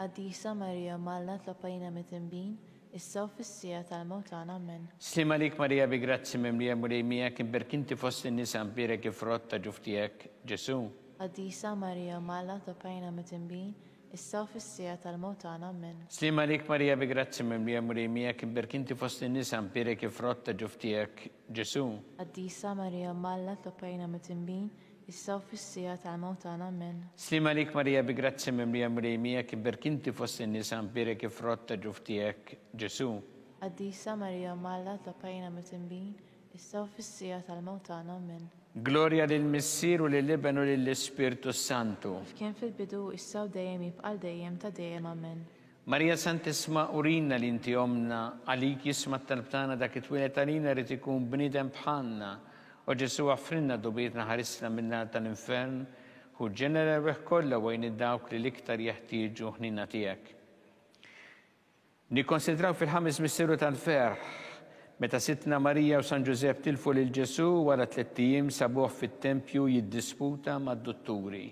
Għaddisa Marija Malla tlappajna mit-tinbin, issa u fis-sija tal-mewt tagħna. Amen. Slima lik Marija bi grazzi mimlija murejmija kibberk inti fost in-nisa mbirek ifrott ta' ġuftijek Ġesu. Għaddisa Marija Malla tlappajna mit-tinbin, issa u fis-sija tal-mewt tagħna. Amen. Slima lik Marija bi grazzi mimlija murejmija kibberk inti fost in-nisa mbirek ifrott ta' ġuftijek Ġesu. Għaddisa Marija Malla tlappajna mit-tinbin, issa u fis-sija tal-mewt tagħna. Amen. Slima lik Marija bi grazzi mimlija murejmija kibberk inti fost in-nisa mbirek ifrott ta' ġuftijek Ġesu. Għaddisa Marija Malla tlappajna mit-tinbin, issa u fis-sija tal-mewt tagħna. Amen. Gloria lill-Missier u lill-Iben u lill-Ispirtu Santu. Kien fil-bidu issa u dejjem jibqal dejjem ta' dejjem. Amen. Marija Santisma urina li inti omna għalik jisma t-talbtana dak it-twilet għalina rrit ikun bnidem bħanna u Ġesu għafrinna dubietna ħarisna minna tal-infern u ġenera reħ kolla għajn id-dawk li liktar jeħtieġu ħnina tijek. Nikonsidraw fil-ħames missiru tal-ferħ meta sitna Marija u San Ġusepp tilfu lil Ġesu wara 3 ijiem sabuh fit-tempju jiddisputa mad-dotturi.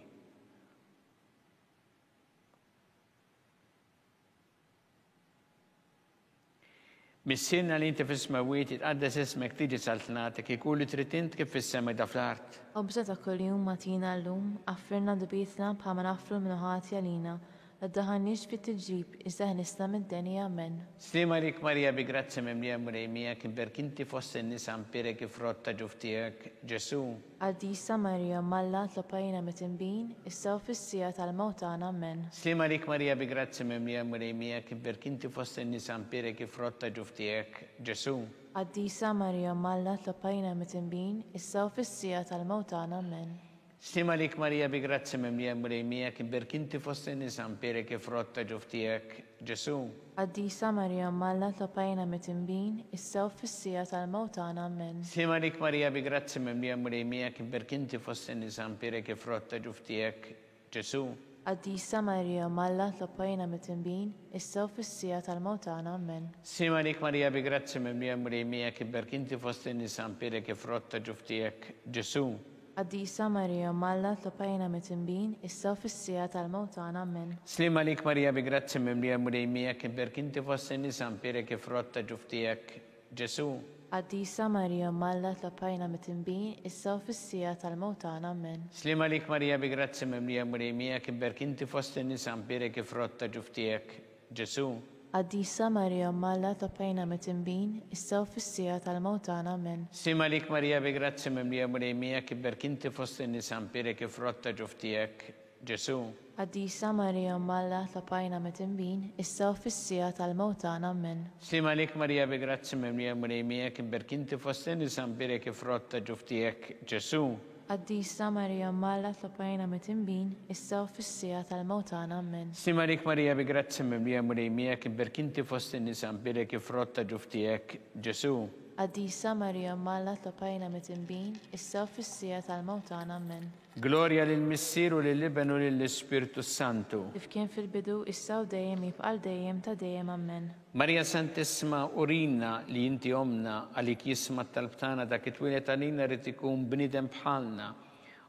Missirna li inti fis-smawiet jitqaddes ismek tiġi saltnatek ikun li trid int kif fis-sema da fl-art. Obża ta' kuljum matina llum affirna dubietna bħalma naffru l-minuħati għalina. Għaddaħanniex fit-tġib, iżda ħnista mid-denja. Amen. Slima lik Marija bi grazzi mimlija murejmija kibberk inti fost in-nisa mbirek ifrott ta' ġuftijek Ġesu. Għaddisa Marija Malla tlappajna mit-tinbin, issa u fis-sija tal-mewt tagħna. Amen. Slima lik Marija bi grazzi mimlija murejmija kibberk inti fost in-nisa mbirek ifrott ta' ġuftijek Ġesu. Għaddisa Marija Malla tlappajna mit-tinbin, issa u fis-sija tal-mewt tagħna. Amen. Slima lik Marija bi grazzi mimlija murejmija kibberk inti fost in-nisa mbirek ifrott ta' ġuftijek Ġesu. Għaddisa Marija Malla tlappajna mit-tinbin, issa u fis-sija tal-mewt tagħna. Amen. Slima lik Marija bi grazzi mimlija murejmija kibberk inti fost in-nisa mbirek ifrott ta' ġuftijek Ġesu. Għaddisa Marija Malla tlappajna mit-tinbin, issa u fis-sija tal-mewt tagħna. Amen. Slima lik Marija bi grazzi mimlija murejmija kibberk inti fost in-nisa mbirek ifrott ta' ġuftijek Ġesu. Għaddisa Marija Malla tlappajna mit-tinbin, issa u fis-sija tal-mewt tagħna. Amen. Slima lik Marija bi grazzi mimlija murejmija kibberk inti fost in-nisa mbirek ifrott ta' ġuftijek Ġesu. Għaddisa Marija Malla tlappajna mit-tinbin, issa u fis-sija tal-mewt tagħna. Amen. Slima lik Marija bi grazzi mimlija murejmija kibberk inti fost in-nisa mbirek ifrott ta' ġuftijek Ġesu. Għaddisa Marija Malla tlappajna mit-tinbin, issa u fis-sija tal-mewt tagħna. Amen. Slima lik Marija bi grazzi mimlija murejmija kibberk inti fost in-nisa mbirek ifrott ta' ġuftijek Ġesu. Għaddisa Marija Malla tlappajna mit-tinbin, issa u fis-sija tal-mewt tagħna. Amen. Slima lik Marija bi grazzi mimlija murejmija kibberk inti fost in-nisa mbirek ifrott ta' ġuftijek Ġesu. Għaddisa Marija Malla tlappajna mit-tinbin, issa u fis-sija tal-mewt tagħna. Amen. Slima lik Marija bi grazzi mimlija murejmija kibberk inti fost in-nisa mbirek ifrott ta' ġuftijek Ġesu. Għaddisa Marija Malla tlappajna mit-tinbin, issa u fis-sija tal-mewt tagħna. Amen. Gloria lill-Missier u lill-Iben u lill-Ispirtu Santu. Kif kien fil-bidu, issa u dejjem jibqal dejjem ta' dejjem. Amen. Marija Santisma urina li inti omna għalik jisma t-talbtana dak it-twilet għalina rrit ikun bnidem bħalna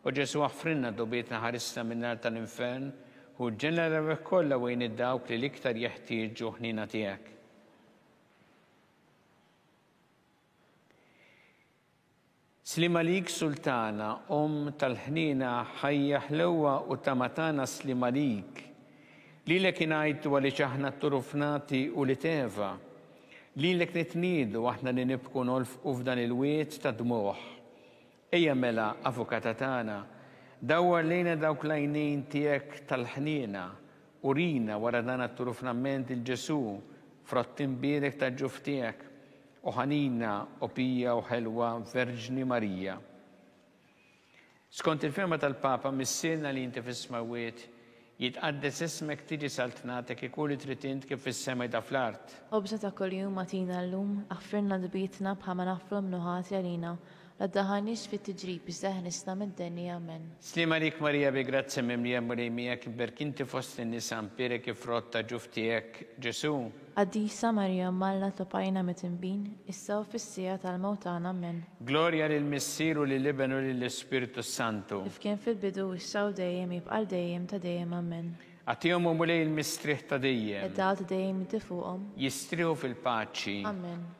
u Ġesu għafrinna dubietna ħarisna minnar tal-infern u ġenera reħ kolla għajn id-dawk li liktar jeħtieġu ħnina tijek. Slima lik Sultana, tal-ħnina ħajja ħlewa u tamatana slima lik. Lilek inajtu għali ċaħna t-turufnati u li teva. Lilek nitnidu aħna li nibku nolf f'dan il-wiet ta' dmuħ. Ejja mela, avukata tana, dawar lejna dawk lajnejn tijek tal-ħnina, urina wara dan t-turufnament il-Ġesu, frottin birek ta' ġuftijek, u ħanina, u pija u ħelwa Verġni Marija. Skont il-firma tal-Papa, missirna li inti fis-smawiet, Jitqaddes ismek tiġi saltnatek ikun li trid int kif fis-sema da fl-art. Obża ta' kuljum atina llum, aħfirna dbietna bħalma nafru mnuħati għalina. La daħanix fit-tiġrib iżda ħnisna mid-denni amen. Slima lik Marija bi grazzi mimlija murejmija kiber kinti fost in-nisa mpire kif rotta ġuftijek Ġesu. Addisa Marija Malla topajna mitinbin, issa u fissija tal-mawtana amen. Gloria lil Missieru lil Ibnu lil Spiritu Santu. Kif kien fil-bidu issa u dejjem jibqal dejjem ta' dejjem amen. Għatihom u mulej il-mistriħ ta' dejjem. Id-dal ta' dejjem jitifuqhom. Jistriħu fil-paċi. Amen.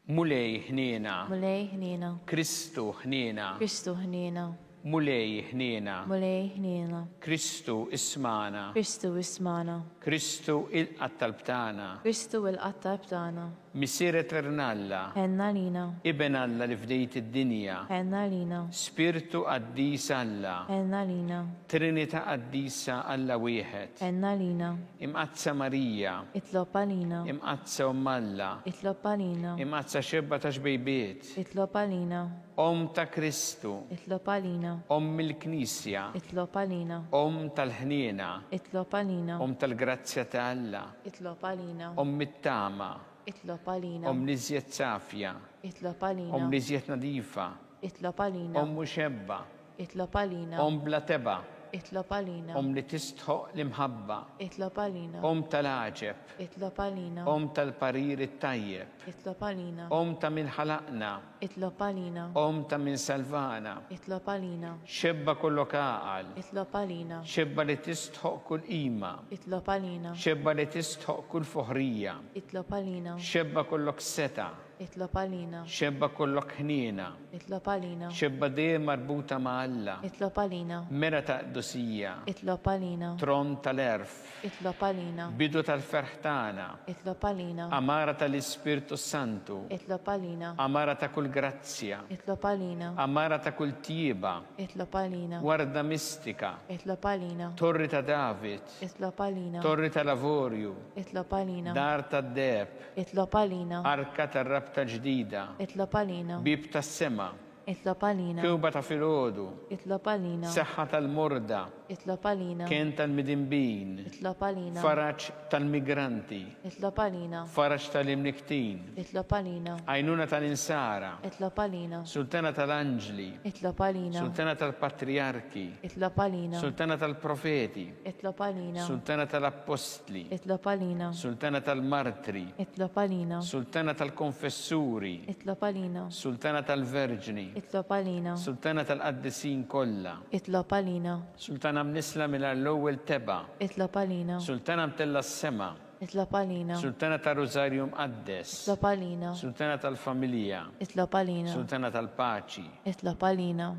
Mulej ħniena. Mulej ħnina. Kristu ħniena. Kristu ħnina. Mulej ħniena. Mulej ħnina. Kristu ismana. Kristu ismana. Kristu il-qattalbtana. Kristu il-qattab tagħna. Missier eternalla. Ħenna lina. Iben Alla li fdejt id-dinja. Ħenna lina. Spiritu qaddis Alla. Ħenna lina. Trinita qaddisa Alla wieħed. Ħenna lina. Imqazza Marija. Itlob għalina. Imqazza Alla. Itlob għalina. Imqazza xebba ta' xbejbiet. Itlob għalina. Om ta' Kristu. Itlob għalina. Om il-Knisja. Itlob għalina. Om tal-ħniena. Itlob għalina. Om tal-grazzja ta' Alla. Itlob għalina. Om mit-tama. Itlob għalina. Om li żjed safja. Itlob għalina. Om li żjed nadifa. Itlob għalina. Om muxebba. Itlob għalina. Om bla teba. Itlob għalina. Om li tistħoq l-imħabba. Itlob għalina. Om tal-aġeb. Itlob għalina. Om tal-parir it-tajjeb. Itlob għalina. Om ta' min ħalaqna. Itlob għalina. Om ta' min salvana. Itlob għalina. Xebba kollok aqal. Itlob għalina. Xebba li tistħoq kull qima. Itlob għalina. Xebba li tistħoq kull foħrija. Itlob għalina. Xebba kollok seta. Itlob għalina. Xebba kollok ħniena. Itlob għalina. Xebba dejjem marbuta ma' Alla. Itlob għalina. Mera ta' qdusija. Itlob għalina. Tron tal-erf. Itlob għalina. Bidu tal-ferħ tagħna. Itlob għalina. Amara tal-Ispirtu Santu. Itlob għalina. Amara ta' kull grazzja. Itlob għalina. Amara ta' kull tjieba. Itlob għalina. Warda mistika. Itlob għalina. Torri ta' David. Itlob għalina. Torri ta' Lavorju. Itlob għalina. Dar ta' Deb. Itlob għalina. Arka ta' rabta ġdida. Itlob għalina. Bib ta' sema. Itlob għalina. Kewba ta' filgħodu. Itlob għalina. Seħħa tal-murda. Itlob għalina. Kien tal-midinbin. Itlob għalina. Faraġ tal-migranti. Itlob għalina. Faraġ tal-imniktin. Itlob għalina. Għajnuna tal-insara. Itlob għalina. Sultana tal-anġli. Itlob għalina. Sultana tal-patriarki. Itlob għalina. Sultana tal-profeti. Itlob għalina. Sultana tal-appostli. Itlob għalina. Sultana tal-martri. Itlob għalina. Sultana tal-konfessuri. Itlob għalina. Sultana tal-verġni. Itlob għalina. Sultana tal-qaddisin kollha. Itlob għalina. Sultana mnisla mill-ewwel teba. Itlob għalina. Sultana mtella s-sema. Itlob għalina. Sultana tal-Rosarium Qaddes. Itlob għalina. Sultana tal-familja. Itlob għalina. Sultana tal-paċi. Itlob għalina.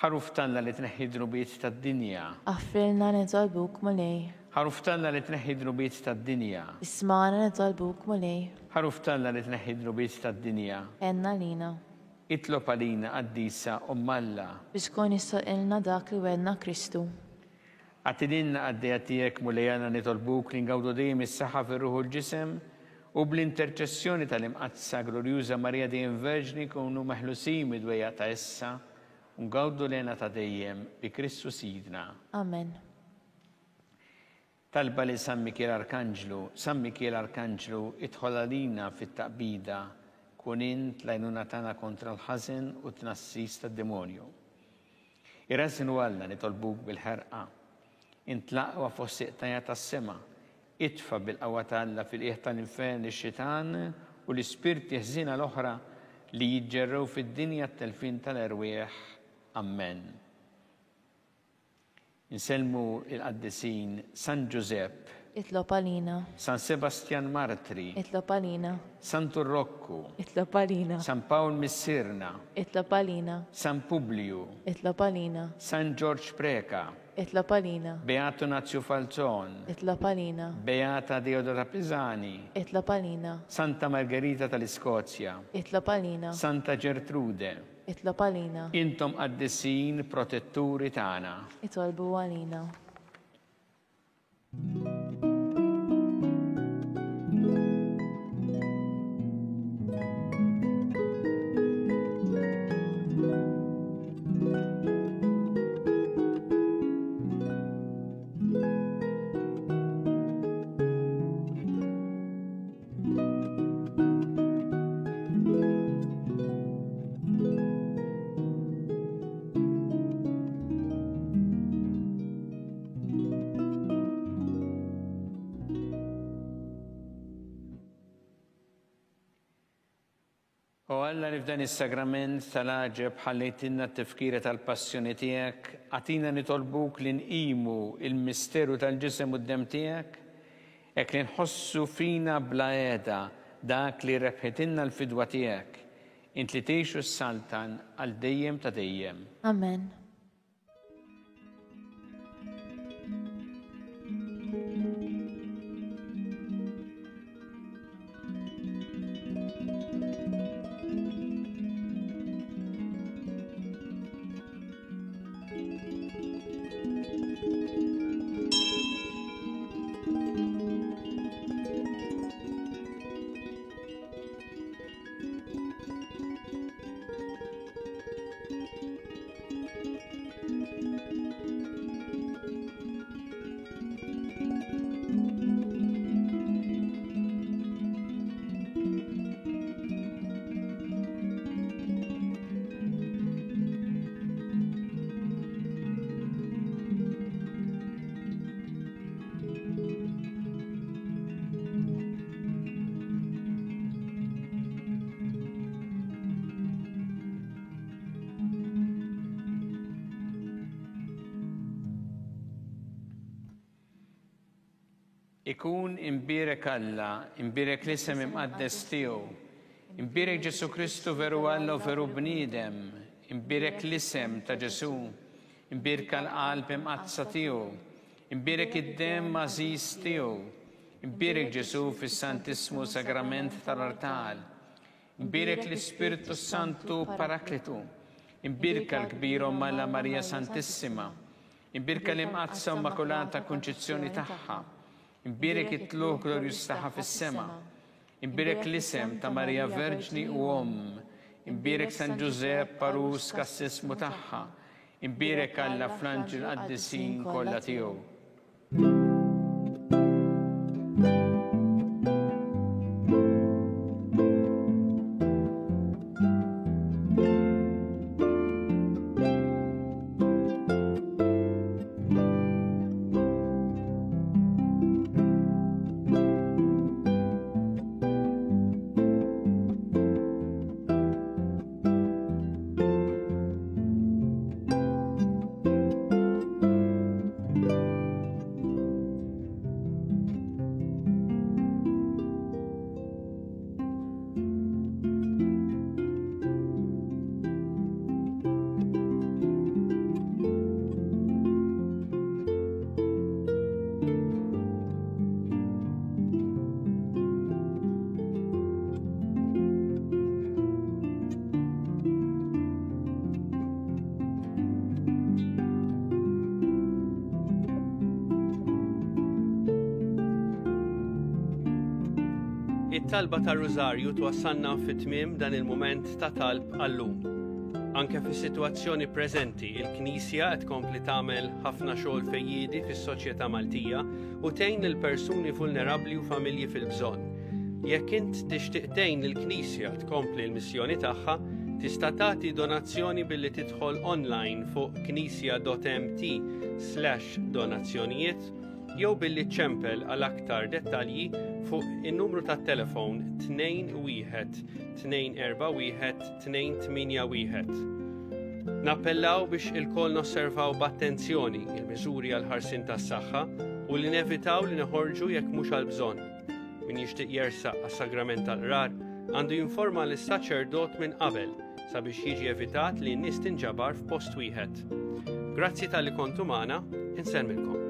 Ħaruftanna li tneħħi drubiet tad-dinja. Aħfirna nitolbuk mulej. Ħaruftanna li tneħħi drubiet tad-dinja. Ismana nitolbuk mulej. Ħaruftanna li tneħħi drubiet tad-dinja. Enna lina. Itlob għalina qaddisa Alla. Biex kun jissoqilna dak li wedna Kristu. Għatidinna għaddejja tiegħek mulejana nitolbuk li ngawdu dejjem is-saħħa fir-ruħu l-ġisem u bl-interċessjoni tal-imqazza glorjuża Marija dejjem Verġni kunu meħlusin mid-dwejja ta' issa u ngawdu lena ta' dejjem bi Kristu Sidna. Amen. Talba li San Mikiel Arkanġlu idħol għalina fit-taqbida kun int l-għajnuna tagħna kontra l-ħażen u t-tnassis tad-demonju. Irrażinu Alla nitolbuk bil-ħerqa. Int l-aqwa fost iqtajja tas-sema. Itfa' bil-qawwa ta' fil-qiegħ tal-infern ix-xitan u l-ispirti ħżina l-oħra li jiġġerrew fid-dinja t-telfin tal-erwieħ. Amen. Inselmu il-qaddisin San Giuseppe. Itlob għalina. San Sebastian Martri. Itlob għalina. San Turrocco. Itlob għalina. San Paul Missirna. Itlob għalina. San Publiu. Itlob għalina. San George Preka. Itlob għalina. Beato Nazio Falzon. Itlob għalina. Beata Deodora Pisani. Itlob għalina. Santa Margherita tal-Iskozja. Itlob għalina. Santa Gertrude. Itlob għalina. Intom qaddisin protetturi tagħna. Itolbu għalina. Alla li f'dan is-sagrament tal-aġeb ħallejtilna t-tifkira tal-passjoni tiegħek, għatina nitolbuk li nqimu il-misteru tal-ġisem u d-dem tiegħek, hekk li nħossu fina bla qiegħda dak li rebħitilna l-fidwa tiegħek, int li tgħixu s-saltan għal dejjem ta' dejjem. Amen. Ikun imbirek Alla, imbirek l-isem imqaddes tiegħu, imbirek Ġesu Kristu veru Alla u veru bniedem, imbirek l-isem ta' Ġesu, imbirek l-qalb imqazza tiegħu, imbirek id-dem għażiż tiegħu, imbirek Ġesu fis-Santismu Sagrament tal-Artal, imbirek l-Ispiritu Santu Paraklitu, imbirek l-kbir Omma la Marija Santissima, imbirek l-imqazza u Immakulata Konċizzjoni tagħha, imbirek it-tluq glorjus tagħha fis-sema, imbirek l-isem ta' Marija Verġni u imbirek San Giuseppe Parus kassismu tagħha, imbirek Alla fl-anġel qaddisin kollha tiegħu. It-talba tar-Rużarju twassalna fit-tmiem dan il-mument ta' talb għallum. Anke fis-sitwazzjoni preżenti, il-Knisja qed tkompli tagħmel ħafna xogħol fejjiedi fis-soċjetà Maltija u tgħin lill-persuni vulnerabbli u familji fil-bżonn. Jekk int tixtieq tgħin lill-Knisja tkompli l-missjoni tagħha, tista' tagħti donazzjoni billi tidħol online fuq knisja.mt/donazzjonijiet jew billi ċempel għal aktar dettalji fuq in-numru tat-telefon 21-241-281. Nappellaw biex il-koll nosservaw b'attenzjoni il-miżuri għal ħarsin tas-saħħa u li nevitaw li neħorġu jekk mhux għal bżonn. Min jixtieq jersaq għas-sagrament tal-qrar għandu jinforma lis-saċerdot minn qabel sabiex jiġi evitat li n-nies tinġabar f'post wieħed. Grazzi tal-li kontu magħna, insellmilkom.